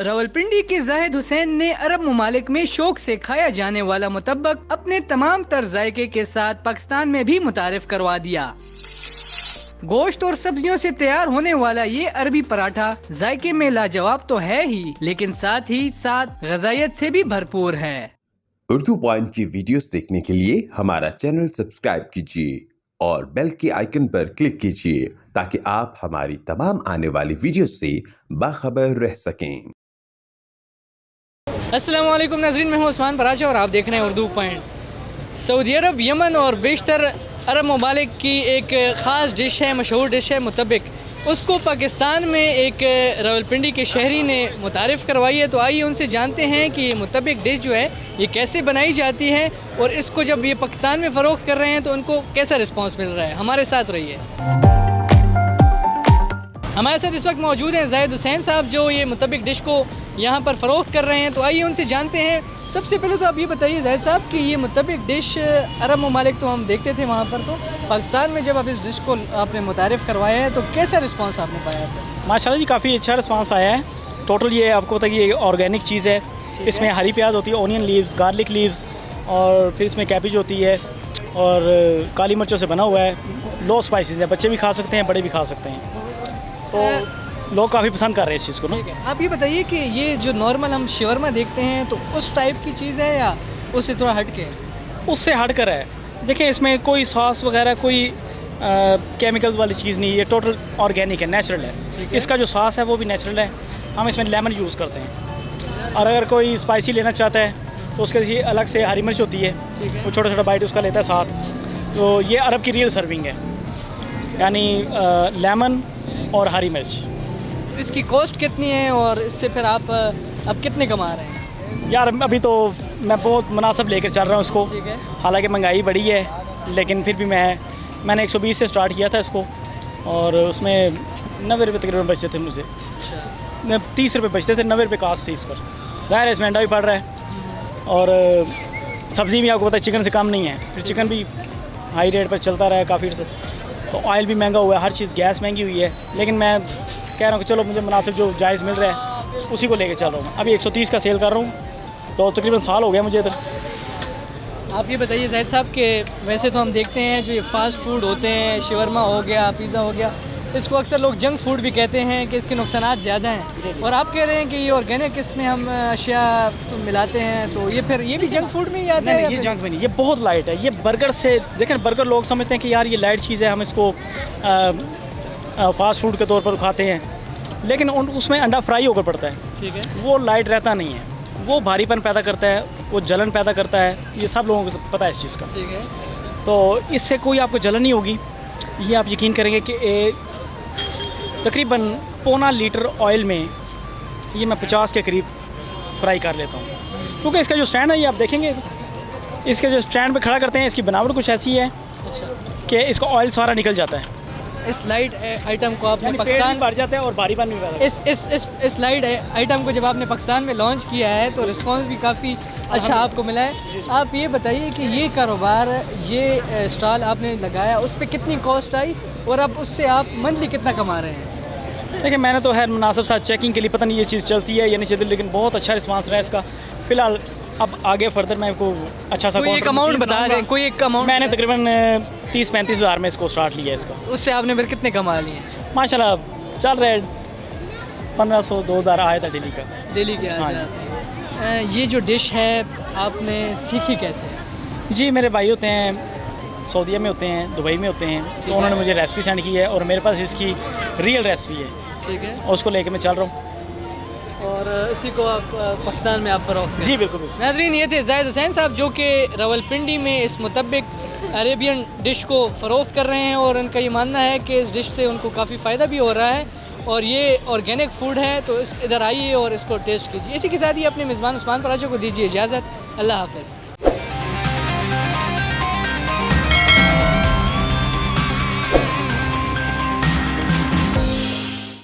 रावलपिंडी के जाहिद हुसैन ने अरब ममालिक में शौक से खाया जाने वाला मुतब्बक अपने तमाम तर जायके के साथ पाकिस्तान में भी मुतारिफ करवा दिया। गोश्त और सब्जियों से तैयार होने वाला ये अरबी पराठा जायके में लाजवाब तो है ही, लेकिन साथ ही साथ ग़िज़ाइयत से भी भरपूर है। उर्दू पॉइंट की वीडियोस देखने के लिए हमारा चैनल सब्सक्राइब कीजिए और बेल के आइकन पर क्लिक कीजिए ताकि आप हमारी तमाम आने वाली वीडियोस से बाखबर रह सकें। अस्सलाम वालेकुम नाज़रीन, मैं हूं उस्मान फराचा और आप देख रहे हैं उर्दू पॉइंट। सऊदी अरब, यमन और बेशतर अरब ममालिक की एक ख़ास डिश है, मशहूर डिश है मुतब्बिक। उसको पाकिस्तान में एक रावलपिंडी के शहरी ने मुतारिफ़ करवाई है। तो आइए उनसे जानते हैं कि ये मुतब्बिक डिश जो है ये कैसे बनाई जाती है और इसको जब ये पाकिस्तान में फ़रोख्त कर रहे हैं तो उनको कैसा रिस्पांस मिल रहा है। हमारे साथ रहिए। हमारे साथ इस वक्त मौजूद हैं जाहिद हुसैन साहब, जो ये मुतब्बिक डिश को यहाँ पर फ़रोख्त कर रहे हैं। तो आइए उनसे जानते हैं। सबसे पहले तो आप ये बताइए जाहिद साहब कि ये मुतब्बिक डिश अरब ममालिक तो हम देखते थे वहाँ पर, तो पाकिस्तान में जब आप इस डिश को आपने मुतारिफ़ करवाया है तो कैसा रिस्पांस आपने पाया था? माशाल्लाह जी, काफ़ी अच्छा रिस्पांस आया है। टोटल ये आपको पता है कि ये ऑर्गेनिक चीज़ है। इसमें हरी प्याज होती है, ओनियन लीव्स, गार्लिक लीव्स और फिर इसमें कैबेज होती है और काली मिर्चों से बना हुआ है। लो स्पाइसेस है, बच्चे भी खा सकते हैं, बड़े भी खा सकते हैं। तो लोग काफ़ी पसंद कर रहे हैं इस चीज़ को ना। आप ये बताइए कि ये जो नॉर्मल हम शवरमा देखते हैं तो उस टाइप की चीज़ है या उससे थोड़ा हट के? उससे हट कर है। देखिए, इसमें कोई सॉस वगैरह कोई केमिकल्स वाली चीज़ नहीं है। ये टोटल ऑर्गेनिक है, नेचुरल है। इसका जो सॉस है वो भी नेचुरल है। हम इसमें लेमन यूज़ करते हैं। और अगर कोई स्पाइसी लेना चाहता है तो उसके लिए अलग से हरी मिर्च होती है, वो छोटा छोटा बाइट उसका लेता है साथ। तो ये अरब की रियल सर्विंग है, यानी लेमन और हरी मिर्च। इसकी कॉस्ट कितनी है और इससे फिर आप अब कितने कमा रहे हैं? यार अभी तो मैं बहुत मुनासिब लेकर चल रहा हूँ इसको। हालांकि महंगाई बढ़ी है, लेकिन फिर भी मैंने 120 से स्टार्ट किया था इसको और उसमें 90 रुपये तकरीबन बचते थे मुझे। 30 रुपये बचते थे, 90 रुपये कास्ट थी इस पर। ज़ाहिर है इसमें अंडा भी पड़ रहा है और सब्ज़ी भी आपको पता है चिकन से कम नहीं है। फिर चिकन भी हाई रेट पर चलता रहा है काफ़ी से, तो ऑयल भी महंगा हुआ है, हर चीज़, गैस महंगी हुई है। लेकिन मैं कह रहा हूँ कि चलो मुझे मुनासिब जो जायज़ मिल रहा है उसी को लेकर चल रहा हूँ। अभी 130 का सेल कर रहा हूँ, तो तकरीबन साल हो गया मुझे इधर। आप ये बताइए जाहिद साहब कि वैसे तो हम देखते हैं जो ये फ़ास्ट फूड होते हैं, शवरमा हो गया, पिज़्ज़ा हो गया, इसको अक्सर लोग जंक फूड भी कहते हैं कि इसके नुकसानात ज़्यादा हैं, और आप कह रहे हैं कि ये ऑर्गेनिक इसमें हम अशिया मिलाते हैं, तो ये फिर ये भी जंक फूड में ही आता है? ये जंक में नहीं, ये बहुत लाइट है। ये बर्गर से देखें, बर्गर लोग समझते हैं कि यार ये लाइट चीज़ है, हम इसको फास्ट फूड के तौर पर खाते हैं, लेकिन उसमें अंडा फ्राई होकर पड़ता है। ठीक है। वो लाइट रहता नहीं है, वो भारीपन पैदा करता है, वो जलन पैदा करता है। ये सब लोगों को पता है इस चीज़ का। ठीक है। तो इससे कोई आपको जलन नहीं होगी। ये आप यकीन करेंगे कि तकरीबन पौना लीटर ऑयल में ये मैं 50 के करीब फ्राई कर लेता हूँ। क्योंकि इसका जो स्टैंड है, ये आप देखेंगे, इसके जो स्टैंड पे खड़ा करते हैं, इसकी बनावट कुछ ऐसी है कि इसका ऑयल सारा निकल जाता है। इस लाइट आइटम को आपने पाकिस्तान भर जाता है और भारीपन भी पैदा करता है। इस लाइट आइटम को जब आपने पाकिस्तान में लॉन्च किया है तो रिस्पांस भी काफ़ी अच्छा आपको मिला है। आप ये बताइए कि ये कारोबार, ये स्टॉल आपने लगाया, उस पर कितनी कॉस्ट आई और अब उससे आप मंथली कितना कमा रहे हैं? देखिए, मैंने तो है मुनासिब साथ चेकिंग के लिए, पता नहीं ये चीज़ चलती है या नहीं चलती, लेकिन बहुत अच्छा रिस्पांस रहा है इसका। फ़िलहाल अब आगे फर्दर मैं आपको अच्छा सा कोई एक अमाउंट बता रहे हैं? कोई एक अमाउंट? मैंने तकरीबन 30-35 हज़ार में इसको स्टार्ट लिया है इसका। उससे आपने फिर कितने कमा लिए? माशाल्लाह चल रहा है, 1500-2000 आया था डेली का। डेली के? हाँ जी। ये जो डिश है आपने सीखी कैसे? जी, मेरे भाई होते हैं सऊदीया में, होते हैं दुबई में होते हैं, तो उन्होंने मुझे रेसिपी सेंड की है और मेरे पास इसकी रियल रेसिपी है। ठीक है। और उसको लेके मैं चल रहा हूँ और इसी को आप पाकिस्तान में आप फ़रोख्त? जी बिल्कुल। नाज़रीन, ये थे जाहिद हुसैन साहब, जो कि रावलपिंडी में इस मुतब्बिक अरेबियन डिश को फ़रोख्त कर रहे हैं और उनका ये मानना है कि इस डिश से उनको काफ़ी फ़ायदा भी हो रहा है और ये ऑर्गेनिक फ़ूड है। तो इधर आइए और इसको टेस्ट कीजिए। इसी के साथ ही अपने मेज़बान उस्मान फराचा को दीजिए इजाज़त। अल्लाह हाफ़िज़।